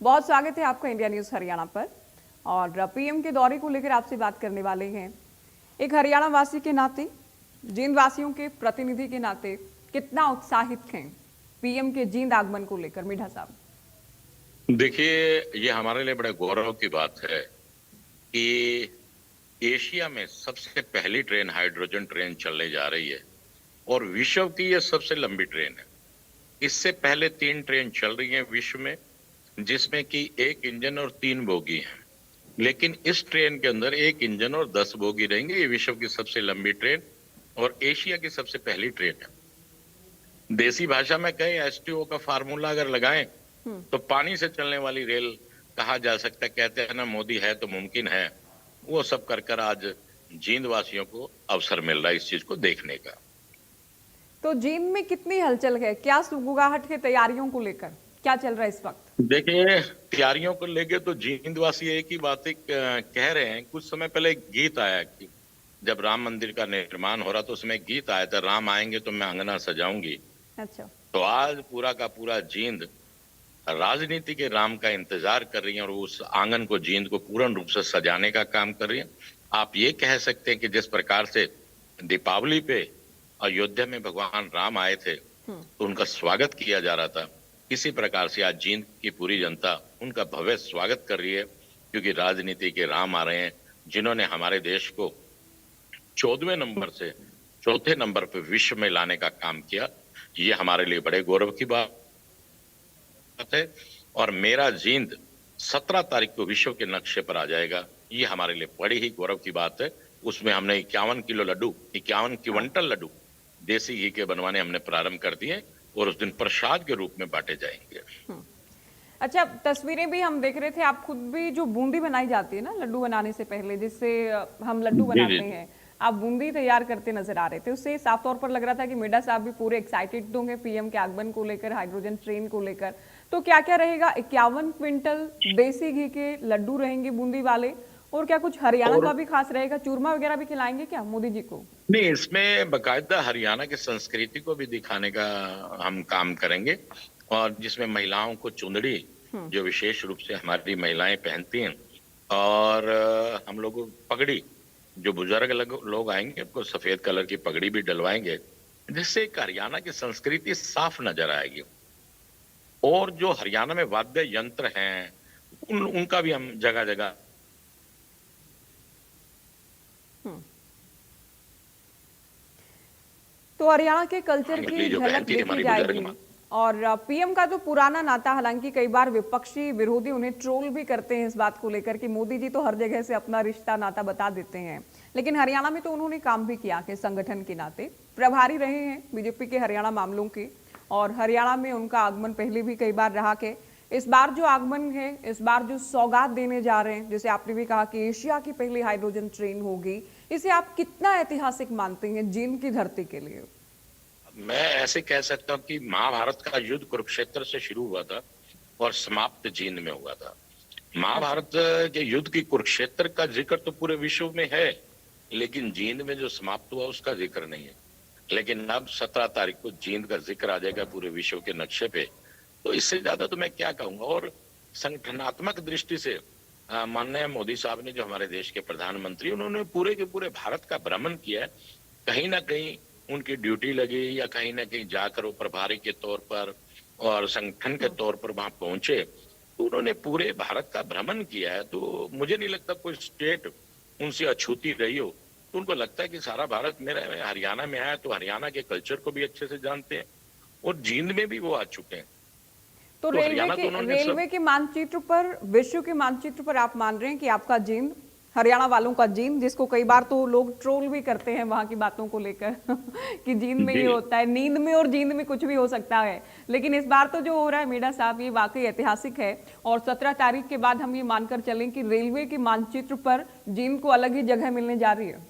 बहुत स्वागत है आपका इंडिया न्यूज हरियाणा पर। और पीएम के दौरे को लेकर आपसे बात करने वाले हैं। एक हरियाणा वासी के नाते, जींद वासियों के प्रतिनिधि के नाते कितना उत्साहित हैं पीएम के जींद आगमन को लेकर, मीठा साहब? देखिए, ये हमारे लिए बड़े गौरव की बात है कि एशिया में सबसे पहली ट्रेन हाइड्रोजन ट्रेन चलने जा रही है और विश्व की ये सबसे लंबी ट्रेन है। इससे पहले 3 ट्रेन चल रही हैं विश्व में, जिसमें कि 1 इंजन और 3 बोगी हैं। लेकिन इस ट्रेन के अंदर 1 इंजन और 10 बोगी रहेंगे। ये विश्व की सबसे लंबी ट्रेन और एशिया की सबसे पहली ट्रेन है। देसी भाषा में कहें, एसटीओ का फार्मूला अगर लगाएं तो पानी से चलने वाली रेल कहा जा सकता है। कहते हैं ना, मोदी है तो मुमकिन है। वो सब कर कर आज जींद वासियों को अवसर मिल रहा है इस चीज को देखने का। तो जींद में कितनी हलचल है? क्या सुगबुगाहट है तैयारियों को लेकर? क्या चल रहा है इस वक्त? देखिए, तैयारियों को लेके तो जींद वासी एक ही बात कह रहे हैं। कुछ समय पहले एक गीत आया कि जब राम मंदिर का निर्माण हो रहा तो उसमें गीत आया था, राम आएंगे तो मैं अंगना सजाऊंगी। अच्छा। तो आज पूरा का पूरा जींद राजनीति के राम का इंतजार कर रही है और उस आंगन को, जींद को पूर्ण रूप से सजाने का काम कर रही है। आप ये कह सकते हैं कि जिस प्रकार से दीपावली पे अयोध्या में भगवान राम आए थे तो उनका स्वागत किया जा रहा था, इसी प्रकार से आज जींद की पूरी जनता उनका भव्य स्वागत कर रही है, क्योंकि राजनीति के राम आ रहे हैं, जिन्होंने हमारे देश को 14वें नंबर से 4थे नंबर पे विश्व में लाने का काम किया। ये हमारे लिए बड़े गौरव की बात है। और मेरा जींद 17 तारीख को विश्व के नक्शे पर आ जाएगा। ये हमारे लिए बड़ी ही गौरव की बात है। उसमें हमने 51 किलो लड्डू, 51 क्विंटल लड्डू देसी घी के बनवाने हमने प्रारंभ कर दिए और उस दिन प्रसाद के रूप में बांटे जाएंगे। अच्छा, तस्वीरें भी हम देख रहे थे, आप खुद भी जो बूंदी बनाई जाती है ना लड्डू बनाने से पहले, जिससे हम लड्डू जी बनाते जी। हैं, आप बूंदी तैयार करते नजर आ रहे थे। उससे साफ तौर पर लग रहा था कि मिड्डा साहब भी पूरे एक्साइटेड होंगे पीएम के आगमन को लेकर, हाइड्रोजन ट्रेन को लेकर। तो क्या क्या रहेगा? 51 क्विंटल देसी घी के लड्डू रहेंगे बूंदी वाले, और क्या कुछ हरियाणा और का भी खास रहेगा? चूरमा वगैरह भी खिलाएंगे क्या मोदी जी को? नहीं, इसमें बकायदा हरियाणा की संस्कृति को भी दिखाने का हम काम करेंगे। और जिसमें महिलाओं को चुंदड़ी, जो विशेष रूप से हमारी महिलाएं पहनती हैं, और हम लोग पगड़ी, जो बुजुर्ग लोग आएंगे उनको सफेद कलर की पगड़ी भी डलवाएंगे, जिससे एक हरियाणा की संस्कृति साफ नजर आएगी। और जो हरियाणा में वाद्य यंत्र हैं उनका भी हम जगह जगह तो हरियाणा के कल्चर की जो झलक पहनती थी देखी हमारी बुजुर्ग जाएगी। माँ। और पीएम का तो पुराना नाता, हालांकि कई बार विपक्षी विरोधी उन्हें ट्रोल भी करते हैं इस बात को लेकर कि मोदी जी तो हर जगह से अपना रिश्ता नाता बता देते हैं, लेकिन हरियाणा में तो उन्होंने काम भी किया कि संगठन के नाते प्रभारी रहे हैं बीजेपी के हरियाणा मामलों के। और हरियाणा में उनका आगमन पहले भी कई बार रहा के इस बार जो आगमन है, इस बार जो सौगात देने जा रहे हैं, जैसे आपने भी कहा कि एशिया की पहली हाइड्रोजन ट्रेन होगी, इसे आप कितना ऐतिहासिक मानते हैं जींद की धरती के लिए? मैं ऐसे कह सकता हूँ कि महाभारत का युद्ध कुरुक्षेत्र से शुरू हुआ था और समाप्त जींद में हुआ था। महाभारत के युद्ध की कुरुक्षेत्र का जिक्र तो पूरे विश्व में है, लेकिन जींद में जो समाप्त हुआ उसका जिक्र नहीं है। लेकिन अब 17 तारीख को जींद का जिक्र आ जाएगा पूरे विश्व के नक्शे पे, तो इससे ज्यादा तो मैं क्या कहूंगा। और संगठनात्मक दृष्टि से माननीय मोदी साहब ने, जो हमारे देश के प्रधानमंत्री, उन्होंने पूरे के पूरे भारत का भ्रमण किया है। कहीं ना कहीं उनकी ड्यूटी लगी या कहीं ना कहीं जाकर वो प्रभारी के तौर पर और संगठन के तौर पर वहां पहुंचे, तो उन्होंने पूरे भारत का भ्रमण किया है। तो मुझे नहीं लगता कोई स्टेट उनसे अछूती रही हो। तो उनको लगता है कि सारा भारत मेरा है, हरियाणा में आया तो हरियाणा के कल्चर को भी अच्छे से जानते हैं, और जींद में भी वो आ चुके हैं। तो तो हरियाणा तो उन्होंने सब। रेलवे के मानचित्र पर, विश्व के मानचित्र पर आप मान रहे हैं कि आपका जींद, हरियाणा वालों का जींद, जिसको कई बार तो लोग ट्रोल भी करते हैं वहां की बातों को लेकर कि जींद में ये जी होता है, नींद में और जींद में कुछ भी हो सकता है, लेकिन इस बार तो जो हो रहा है मीडा साहब, ये वाकई ऐतिहासिक है। और 17 तारीख के बाद हम ये मानकर चलें कि रेलवे के मानचित्र पर जींद को अलग ही जगह मिलने जा रही है।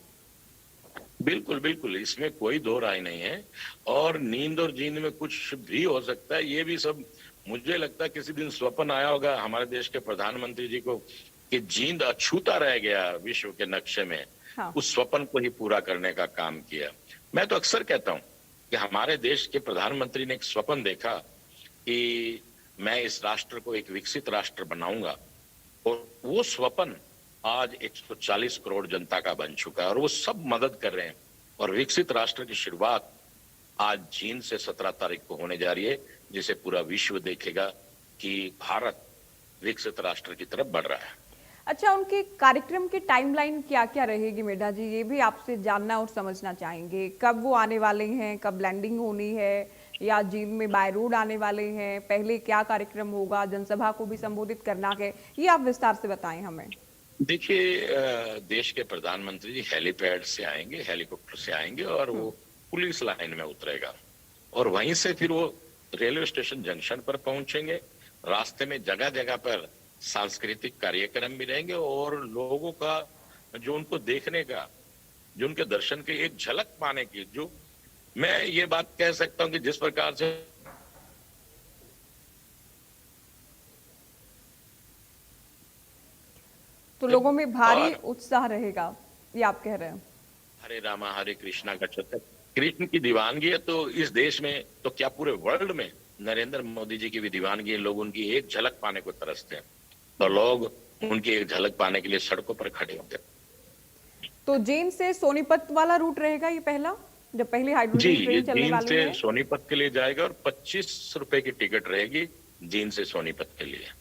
बिल्कुल बिल्कुल, इसमें कोई दो राय नहीं है। और नींद और जींद में कुछ भी हो सकता है, ये भी सब मुझे लगता है किसी दिन स्वप्न आया होगा हमारे देश के प्रधानमंत्री जी को कि जींद अछूता रह गया विश्व के नक्शे में। हाँ। उस स्वप्न को ही पूरा करने का काम किया। मैं तो अक्सर कहता हूं कि हमारे देश के प्रधानमंत्री ने एक स्वप्न देखा कि मैं इस राष्ट्र को एक विकसित राष्ट्र बनाऊंगा, और वो स्वप्न आज 140 करोड़ जनता का बन चुका है और वो सब मदद कर रहे हैं। और विकसित राष्ट्र की शुरुआत आज जींद से 17 तारीख को होने जा रही है, जिसे पूरा विश्व देखेगा कि भारत विकसित राष्ट्र की तरफ बढ़ रहा है। अच्छा, उनके कार्यक्रम की टाइमलाइन क्या क्या रहेगी मेधा जी, ये भी आपसे जानना और समझना चाहेंगे। कब वो आने वाले हैं, कब लैंडिंग होनी है, या जींद में बाय रोड आने वाले हैं, पहले क्या कार्यक्रम होगा, जनसभा को भी संबोधित करना है, ये आप विस्तार से बताएं हमें। देखिए, देश के प्रधानमंत्री जी हेलीपैड से आएंगे, हेलीकॉप्टर से आएंगे और वो पुलिस लाइन में उतरेगा और वहीं से फिर वो रेलवे स्टेशन जंक्शन पर पहुंचेंगे। रास्ते में जगह जगह पर सांस्कृतिक कार्यक्रम भी रहेंगे और लोगों का जो उनको देखने का, जो उनके दर्शन की एक झलक पाने की, जो मैं ये बात कह सकता हूं कि जिस प्रकार से तो लोगों में भारी और उत्साह रहेगा, ये आप कह रहे हैं। हरे रामा हरे कृष्णा का चक्कर, कृष्ण की दीवानगी है तो इस देश में तो क्या पूरे वर्ल्ड में नरेंद्र मोदी जी की भी दीवानगी है। लोग उनकी एक झलक पाने को तरसते हैं, तो लोग उनकी एक झलक पाने के लिए सड़कों पर खड़े होते हैं। तो जींद से सोनीपत वाला रूट रहेगा ये पहला, जब पहली जी, हाइड्रोजन ये ट्रेन चलने जींद वाली से है। सोनीपत के लिए जाएगा और 25 रुपए की टिकट रहेगी जींद से सोनीपत के लिए।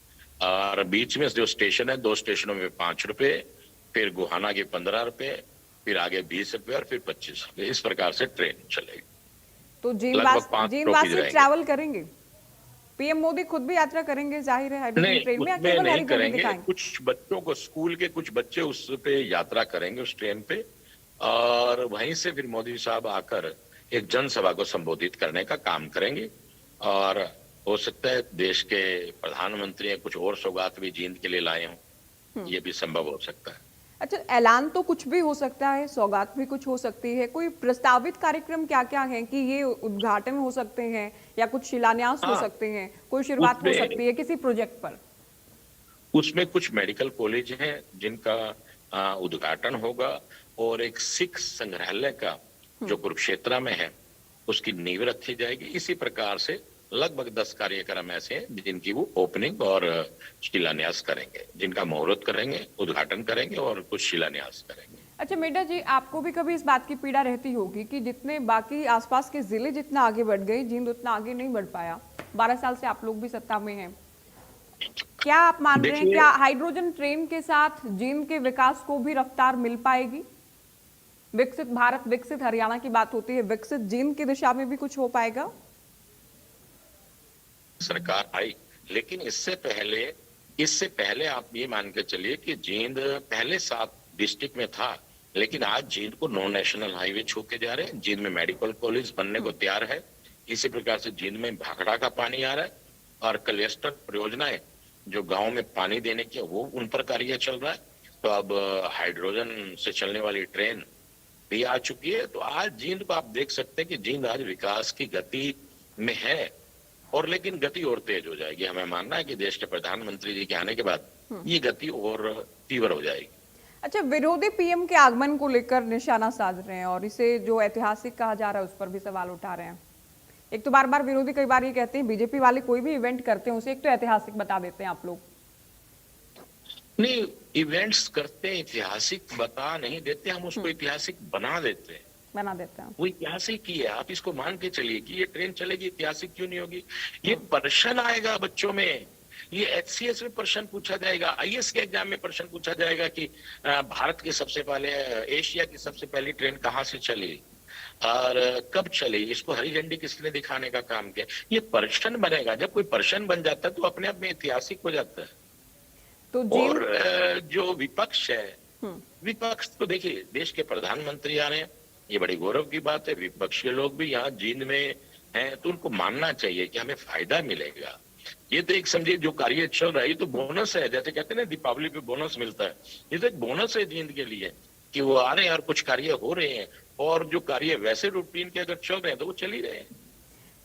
और बीच में जो स्टेशन है, 2 स्टेशनों में 5 रुपए, फिर गुहाना के 15 रुपए, फिर आगे 20 रुपए और फिर 25 रुपए, इस प्रकार से ट्रेन चलेगी। तो लगभग 5 जींदवासी रहेंगे। ट्रैवल करेंगे, पीएम मोदी खुद भी यात्रा करेंगे जाहिर है हाइड्रोजन नहीं, ट्रेन में, या उसमें केवल नहीं हरी झंडी करेंगे। दिखाएंगे? कुछ बच्चों को, स्कूल के कुछ बच्चे उस पे यात्रा करेंगे, उस ट्रेन पे, और वहीं से फिर मोदी साहब आकर एक जनसभा को संबोधित करने का काम करेंगे। और हो सकता है देश के प्रधानमंत्री कुछ और सौगात भी जींद के लिए लाए हों, ये भी संभव हो सकता है। अच्छा, ऐलान तो कुछ भी हो सकता है, सौगात भी कुछ हो सकती है, कोई प्रस्तावित कार्यक्रम क्या क्या है कि ये उद्घाटन हो सकते हैं या कुछ शिलान्यास हो हाँ, सकते हैं, कोई शुरुआत हो उसमें सकती है किसी प्रोजेक्ट पर? उसमें कुछ मेडिकल कॉलेज हैं जिनका उद्घाटन होगा, और एक सिख संग्रहालय का जो कुरुक्षेत्र में है उसकी नींव रखी जाएगी। इसी प्रकार से लगभग 10 कार्यक्रम ऐसे हैं जिनकी वो ओपनिंग और शिलान्यास करेंगे, जिनका मुहूर्त करेंगे, उद्घाटन करेंगे और कुछ शिलान्यास करेंगे। अच्छा मेधा जी, आपको भी कभी इस बात की पीड़ा रहती होगी कि जितने बाकी आसपास के जिले जितना आगे बढ़ गए, जींद उतना आगे नहीं बढ़ पाया। 12 साल से आप लोग भी सत्ता में हैं, क्या आप मान रहे हैं, देखिए, क्या हाइड्रोजन ट्रेन के साथ जींद के विकास को भी रफ्तार मिल पाएगी? विकसित भारत, विकसित हरियाणा की बात होती है, विकसित जींद की दिशा में भी कुछ हो पाएगा? सरकार आई, लेकिन इससे पहले आप ये मान के चलिए कि जींद पहले 7 डिस्ट्रिक्ट में था, लेकिन आज जींद को 9 नेशनल हाईवे छू के जा रहे हैं। जींद में मेडिकल कॉलेज बनने को तैयार है। इसी प्रकार से जींद में भाखड़ा का पानी आ रहा है और क्लस्टर परियोजनाएं जो गांव में पानी देने की, वो उन पर कार्य चल रहा है। तो अब हाइड्रोजन से चलने वाली ट्रेन भी आ चुकी है। तो आज जींद को आप देख सकते हैं कि जींद आज विकास की गति में है, और लेकिन गति और तेज हो जाएगी। हमें मानना है कि देश के प्रधानमंत्री जी के आने के बाद ये गति और तीव्र हो जाएगी। अच्छा, विरोधी पीएम के आगमन को लेकर निशाना साध रहे हैं और इसे जो ऐतिहासिक कहा जा रहा है उस पर भी सवाल उठा रहे हैं। एक तो बार बार विरोधी कई बार ये कहते हैं, बीजेपी वाले कोई भी इवेंट करते हैं उसे एक तो ऐतिहासिक बता देते हैं आप लोग। नहीं, इवेंट्स करते हैं, ऐतिहासिक बता नहीं देते, हम उसको ऐतिहासिक बना देते हैं। बना देते हैं। वो ऐतिहासिक ही है, आप इसको मान के चलिए कि ये ट्रेन चलेगी, ऐतिहासिक क्यों नहीं होगी? ये प्रश्न आएगा बच्चों में, ये एचसीएस में प्रश्न पूछा जाएगा, आईएएस के एग्जाम में प्रश्न पूछा जाएगा कि भारत की सबसे पहले, एशिया की सबसे पहली ट्रेन कहाँ से चली और कब चली, इसको हरी झंडी किसने दिखाने का काम किया। ये प्रश्न बनेगा। जब कोई प्रश्न बन जाता है तो अपने आप में ऐतिहासिक हो जाता है। तो और जो विपक्ष है, विपक्ष तो देखिए, देश के प्रधानमंत्री आ रहे हैं, ये बड़ी गौरव की बात है। विपक्षी लोग भी यहाँ जींद में हैं, तो उनको मानना चाहिए कि हमें फायदा मिलेगा। ये तो एक समझिए जो कार्य चल रहा है, ये तो बोनस है। जैसे कहते हैं ना दीपावली पे बोनस मिलता है, ये तो एक बोनस है जींद के लिए कि वो आ रहे हैं और कुछ कार्य हो रहे हैं, और जो कार्य वैसे रूटीन के अगर चल रहे हैं तो वो चल ही रहे हैं।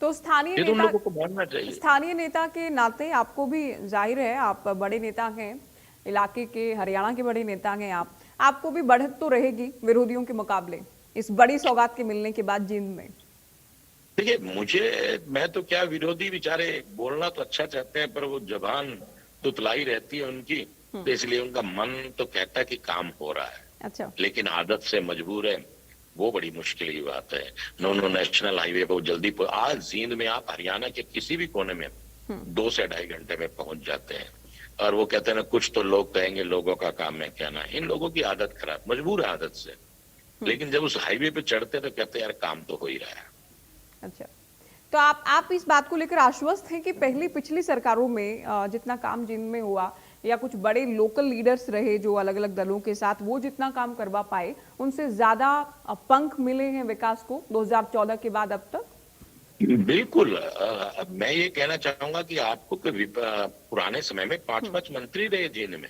तो ये तो उन लोगों को मानना चाहिए। स्थानीय नेता के नाते आपको भी जाहिर है, आप बड़े नेता हैं इलाके के, हरियाणा के बड़े नेता हैं आपको भी बढ़त तो रहेगी विरोधियों के मुकाबले इस बड़ी सौगात के मिलने के बाद जींद में? देखिए मैं तो क्या, विरोधी बेचारे बोलना तो अच्छा चाहते हैं पर वो जबान तुतलाई रहती है उनकी, तो इसलिए उनका मन तो कहता है कि काम हो रहा है, अच्छा। लेकिन आदत से मजबूर है। वो बड़ी मुश्किल की बात है। नो नेशनल हाईवे पर जल्दी आज जींद में आप हरियाणा के किसी भी कोने में 2 से ढाई घंटे में पहुंच जाते हैं। और वो कहते हैं ना, कुछ तो लोग कहेंगे, लोगों का काम है कहना। इन लोगों की आदत खराब, मजबूर है आदत से। लेकिन जब उस हाईवे पे चढ़ते तो कहते हैं यार काम तो हो ही रहा है। अच्छा, तो आप इस बात को लेकर आश्वस्त हैं कि पहली पिछली सरकारों में जितना काम जिनमें हुआ या कुछ बड़े लोकल लीडर्स रहे जो अलग अलग दलों के साथ, वो जितना काम करवा पाए उनसे ज्यादा पंख मिले हैं विकास को 2014 के बाद अब तक? बिल्कुल। मैं ये कहना चाहूंगा कि आपको पुराने समय में 5-5 मंत्री रहे जींद में,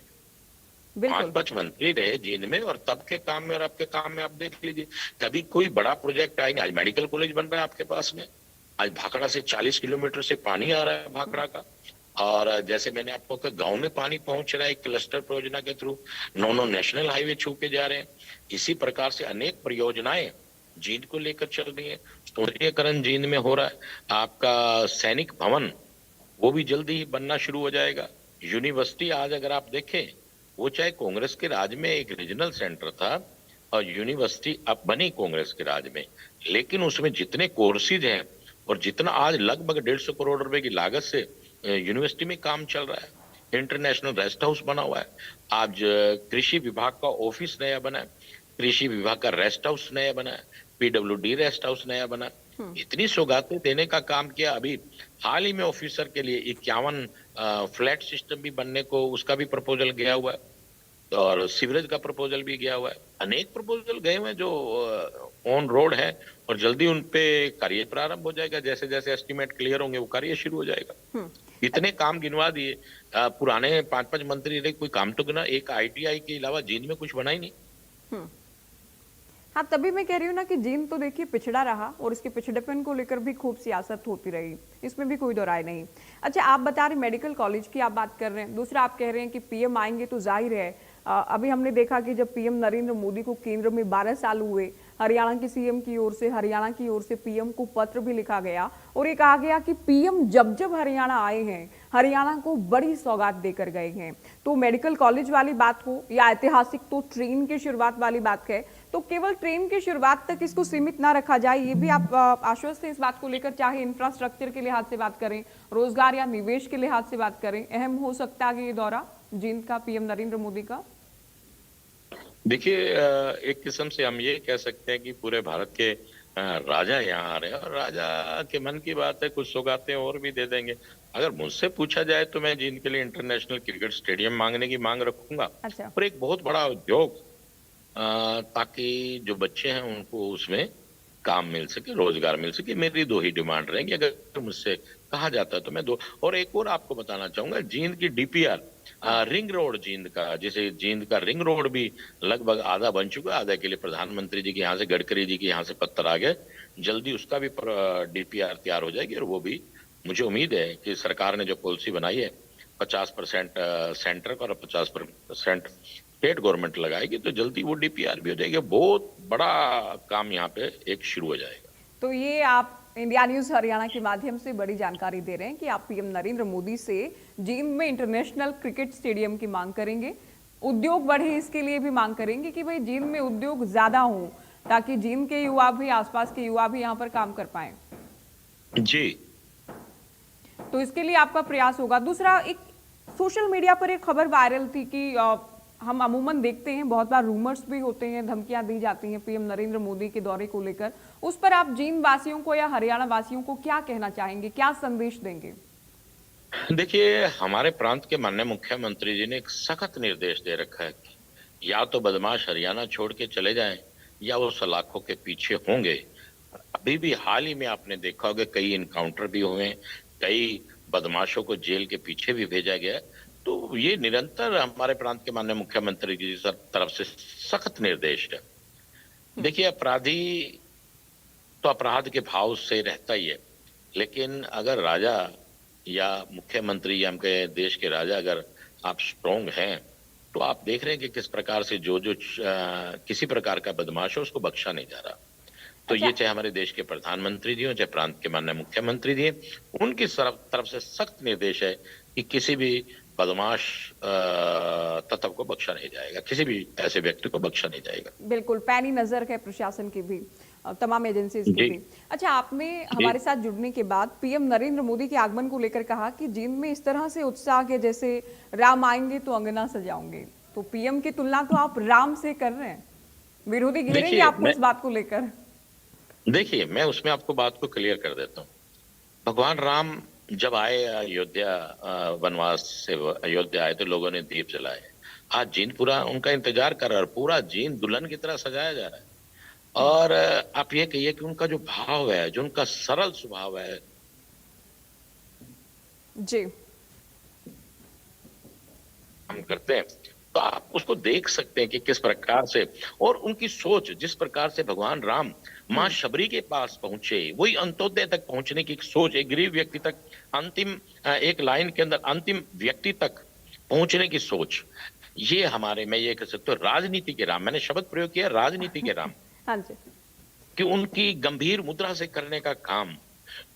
पांच बिल्कुल। पांच मंत्री रहे जींद में, और तब के काम में और आपके काम में आप देख लीजिए, कभी कोई बड़ा प्रोजेक्ट आएंगे। आज मेडिकल कॉलेज बन रहा है आपके पास में, आज भाखड़ा से 40 किलोमीटर से पानी आ रहा है भाखड़ा का। और जैसे मैंने आपको कहा, गांव में पानी पहुंच रहा है क्लस्टर परियोजना के थ्रू, नो नेशनल हाईवे छू के जा रहे हैं। इसी प्रकार से अनेक परियोजनाएं जींद को लेकर चल रही है। सौंदर्यीकरण जींद में हो रहा है। आपका सैनिक भवन वो भी जल्दी ही बनना शुरू हो जाएगा। यूनिवर्सिटी आज अगर आप देखें, वो चाहे कांग्रेस के राज में एक रीजनल सेंटर था, और यूनिवर्सिटी अब बनी कांग्रेस के राज में, लेकिन उसमें जितने कोर्सेज हैं और जितना आज लगभग 150 करोड़ रुपए की लागत से यूनिवर्सिटी में काम चल रहा है। इंटरनेशनल रेस्ट हाउस बना हुआ है। आज कृषि विभाग का ऑफिस नया बना है, कृषि विभाग का रेस्ट हाउस नया बना है, पीडब्ल्यूडी रेस्ट हाउस नया बना है। इतनी सौगातें देने का काम किया। अभी हाल ही में ऑफिसर के लिए 51 फ्लैट सिस्टम भी बनने को, उसका भी प्रपोजल गया हुआ है, और सीवरेज का प्रपोजल भी गया हुआ है। अनेक प्रपोजल गए हुए हैं जो ऑन रोड है, और जल्दी उन पे कार्य प्रारंभ हो जाएगा। जैसे जैसे एस्टीमेट क्लियर होंगे वो कार्य शुरू हो जाएगा। इतने काम गिनवा दिए। पुराने 5-5 मंत्री रहे, कोई काम तो गिना, एक आईटीआई के अलावा जींद में कुछ बना ही नहीं। हाँ, तभी मैं कह रही हूँ ना कि जींद तो देखिए पिछड़ा रहा और इसके पिछड़ेपन को लेकर भी खूब सियासत होती रही, इसमें भी कोई दो राय नहीं। अच्छा, आप बता रहे मेडिकल कॉलेज की आप बात कर रहे हैं, दूसरा आप कह रहे हैं कि पीएम आएंगे तो जाहिर है अभी हमने देखा कि जब पीएम नरेंद्र मोदी को केंद्र में 12 साल हुए, हरियाणा की सीएम की ओर से, हरियाणा की ओर से पीएम को पत्र भी लिखा गया और ये कहा गया कि पीएम जब जब हरियाणा आए हैं हरियाणा को बड़ी सौगात देकर गए हैं। तो मेडिकल कॉलेज वाली बात हो या ऐतिहासिक तो ट्रेन की शुरुआत वाली बात है, तो केवल ट्रेन की शुरुआत तक इसको सीमित ना रखा जाए, ये भी आप आश्वस्त हैं इस बात को लेकर? चाहे इंफ्रास्ट्रक्चर के लिहाज से बात करें, रोजगार या निवेश के लिहाज से बात करें, अहम हो सकता है ये दौरा जींद का पीएम नरेंद्र मोदी का? देखिए, एक किस्म से हम ये कह सकते हैं कि पूरे भारत के राजा यहाँ आ रहे हैं, और राजा के मन की बात है, कुछ सौगातें और भी दे देंगे। अगर मुझसे पूछा जाए तो मैं जींद के लिए इंटरनेशनल क्रिकेट स्टेडियम मांगने की मांग रखूंगा, अच्छा। और एक बहुत बड़ा उद्योग, ताकि जो बच्चे हैं उनको उसमें काम मिल सके, रोजगार मिल सके। मेरी 2 ही डिमांड रहेंगी अगर मुझसे कहा जाता है तो मैं 2। और एक और आपको बताना चाहूंगा, जींद की डीपीआर रिंग रोड जींद का, जैसे जींद का रिंग रोड भी लगभग आधा बन चुका है। आधा के लिए प्रधानमंत्री जी के यहाँ से, गडकरी जी के यहाँ से पत्थर आ गए। जल्दी उसका भी डीपीआर तैयार हो जाएगी, और वो भी मुझे उम्मीद है कि सरकार ने जो पॉलिसी बनाई है 50% सेंटर का और 50% स्टेट गवर्नमेंट लगाएगी, तो जल्दी वो डीपीआर भी हो जाएगी। बहुत बड़ा काम यहाँ पे एक शुरू हो जाएगा। तो ये आप इंडिया न्यूज हरियाणा के माध्यम से बड़ी जानकारी दे रहे हैं कि आप पीएम नरेंद्र मोदी से जींद में इंटरनेशनल क्रिकेट स्टेडियम की मांग करेंगे, उद्योग बढ़े इसके लिए भी मांग करेंगे कि भाई जींद में उद्योग ज्यादा हो, ताकि जींद के युवा भी, आसपास के युवा भी यहाँ पर काम कर पाए। जी। तो इसके लिए आपका प्रयास होगा। दूसरा, एक सोशल मीडिया पर एक खबर वायरल थी कि हम अमूमन देखते हैं बहुत बार रूमर्स भी होते हैं, धमकियां दी जाती हैं पीएम नरेंद्र मोदी के दौरे को लेकर, उस पर आप जींद वासियों को या हरियाणा वासियों को क्या कहना चाहेंगे, क्या संदेश देंगे? देखिए, हमारे प्रांत के माननीय मुख्यमंत्री जी ने एक सख्त निर्देश दे रखा है कि या तो बदमाश हरियाणा छोड़ के चले जाएं, या वो सलाखों के पीछे होंगे। अभी भी हाल ही में आपने देखा होगा, कई इनकाउंटर भी हुए, कई बदमाशों को जेल के पीछे भी भेजा गया। तो ये निरंतर हमारे प्रांत के माननीय मुख्यमंत्री जी की तरफ से सख्त निर्देश है। देखिए, अपराधी तो अपराध के भाव से रहता ही है, लेकिन अगर राजा या मुख्यमंत्री या हमके देश के राजा अगर आप स्ट्रोंग हैं, तो आप देख रहे हैं कि किस प्रकार से जो जो किसी प्रकार का बदमाश है उसको बख्शा नहीं जा रहा। तो अच्छा। ये चाहे हमारे देश के प्रधानमंत्री जी हो, चाहे प्रांत के माननीय मुख्यमंत्री जी हैं, उनकी तरफ से सख्त निर्देश है कि किसी भी बदमाश तत्व को बख्शा नहीं जाएगा, किसी भी ऐसे व्यक्ति को बख्शा नहीं जाएगा। बिल्कुल पैनी नजर है प्रशासन की भी, तमाम एजेंसीज की जी भी। अच्छा, आपने जी। हमारे साथ जुड़ने के बाद पीएम नरेंद्र मोदी के आगमन को लेकर कहा कि जींद में इस तरह से उत्साह के जैसे राम आएंगे तो अंगना सजाओगे, तो पीएम की तुलना तो आप राम से कर रहे हैं। विरोधी घेरेंगे देखिए आपको इस बात को लेकर? मैं उसमें आपको बात को क्लियर कर देता हूँ। भगवान राम जब आए अयोध्या, वनवास से अयोध्या आए तो लोगों ने दीप जलाए। आज जींद पूरा उनका इंतजार कर रहा है, पूरा जींद दुल्हन की तरह सजाया जा रहा है। और आप ये कहिए कि उनका जो भाव है, जो उनका सरल स्वभाव है, जी हम करते हैं, तो आप उसको देख सकते हैं कि किस प्रकार से, और उनकी सोच जिस प्रकार से भगवान राम मां शबरी के पास पहुंचे, वही अंत्योदय तक पहुंचने की एक सोच, एक गरीब व्यक्ति तक अंतिम एक लाइन के अंदर अंतिम व्यक्ति तक पहुंचने की सोच, ये हमारे, मैं ये कह सकता हूँ राजनीति के राम, मैंने शब्द प्रयोग किया राजनीति के राम, हाँ जी। कि उनकी गंभीर मुद्रा से करने का काम।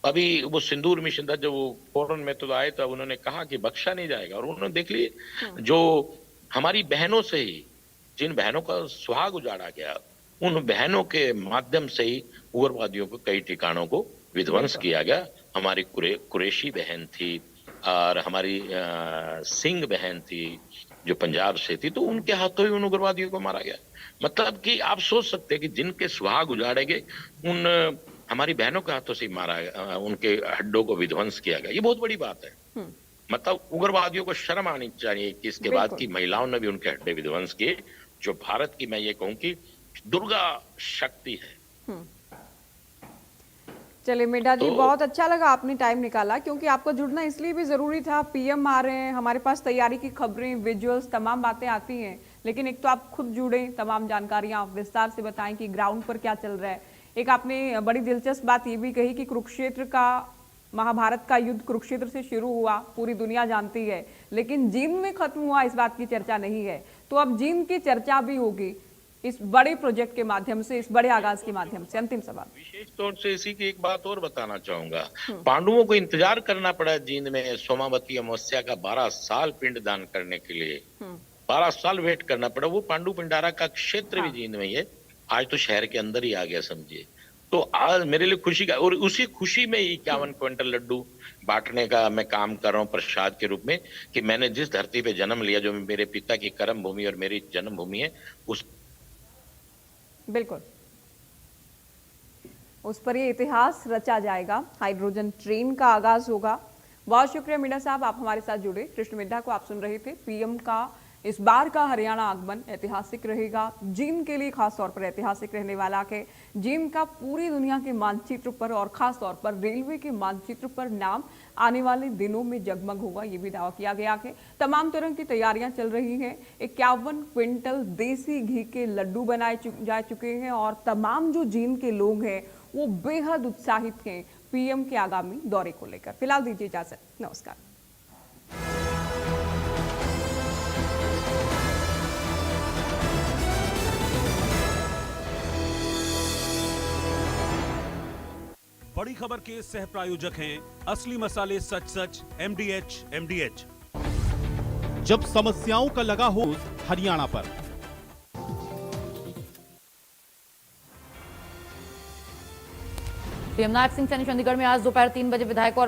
अभी वो सिंदूर मिशन था, जब वो फौरन में तो आए तब उन्होंने कहा कि बख्शा नहीं जाएगा, और उन्होंने देख लिए जो हमारी बहनों से ही, जिन बहनों का सुहाग उजाड़ा गया, उन बहनों के माध्यम से ही उग्रवादियों को कई ठिकानों को विध्वंस किया गया। हमारी कुरैशी बहन थी, और हमारी सिंह बहन थी जो पंजाब से थी, तो उनके हाथों ही उन उग्रवादियों को मारा गया। मतलब कि आप सोच सकते हैं कि जिनके सुहाग उजाड़े गए, उन हमारी बहनों के हाथों से मारा गया, उनके हड्डों को विध्वंस किया गया। ये बहुत बड़ी बात है। मतलब उग्रवादियों को शर्म आनी चाहिए कि इसके बाद बिल्कुल। की महिलाओं ने भी उनके हड्डे विध्वंस किए, जो भारत की, मैं ये कहूं कि दुर्गा शक्ति है। चलिए मिड्ढा जी, तो बहुत अच्छा लगा आपने टाइम निकाला, क्योंकि आपका जुड़ना इसलिए भी जरूरी था। पीएम आ रहे हैं, हमारे पास तैयारी की खबरें, विजुअल्स, तमाम बातें आती हैं, लेकिन एक तो आप खुद जुड़े, तमाम जानकारियां आप विस्तार से बताएं कि ग्राउंड पर क्या चल रहा है। एक आपने बड़ी दिलचस्प बात ये भी कही कि कुरुक्षेत्र का, महाभारत का युद्ध कुरुक्षेत्र से शुरू हुआ, पूरी दुनिया जानती है, लेकिन जींद में खत्म हुआ इस बात की चर्चा नहीं है। तो अब जींद की चर्चा भी होगी इस बड़े प्रोजेक्ट के माध्यम से, इस बड़े आगाज के माध्यम से। अंतिम सवाल, विशेष तौर से इसी की एक बात और बताना चाहूंगा। पांडवों को इंतजार करना पड़ा जींद में सोमावती अमावस्या का 12 साल पिंडदान करने के लिए, 12 साल वेट करना पड़ा। वो पांडु पिंडारा का क्षेत्र भी जींद में ही है, आज तो शहर के अंदर ही आ गया समझिए। तो आज मेरे लिए खुशी का, और उसी खुशी में 51 क्विंटल लड्डू बांटने का मैं काम कर रहा हूँ प्रसाद के रूप में, कि मैंने जिस धरती पे जन्म लिया, जो मेरे पिता की कर्म भूमि और मेरी जन्मभूमि है, उस बिल्कुल उस पर ये इतिहास रचा जाएगा। हाइड्रोजन ट्रेन का आगाज होगा। बहुत शुक्रिया मिड्ढा साहब, आप हमारे साथ जुड़े। कृष्ण मिड्ढा को आप सुन रहे थे। पीएम का इस बार का हरियाणा आगमन ऐतिहासिक रहेगा, जींद के लिए खास तौर पर ऐतिहासिक रहने वाला है। जींद का पूरी दुनिया के मानचित्र पर और खास तौर पर रेलवे के मानचित्र पर नाम आने वाले दिनों में जगमग होगा, ये भी दावा किया गया है। तमाम तरह की तैयारियां चल रही हैं। 51 क्विंटल देसी घी के लड्डू बनाए जा चुके हैं, और तमाम जो जींद के लोग हैं वो बेहद उत्साहित हैं पीएम के आगामी दौरे को लेकर। फिलहाल दीजिए इजाजत, नमस्कार। बड़ी खबर के सह प्रायोजक हैं असली मसाले सच सच MDH। जब समस्याओं का लगा हो हरियाणा पर। पीएम नायब सिंह सैनी चंडीगढ़ में आज दोपहर 3 बजे विधायकों और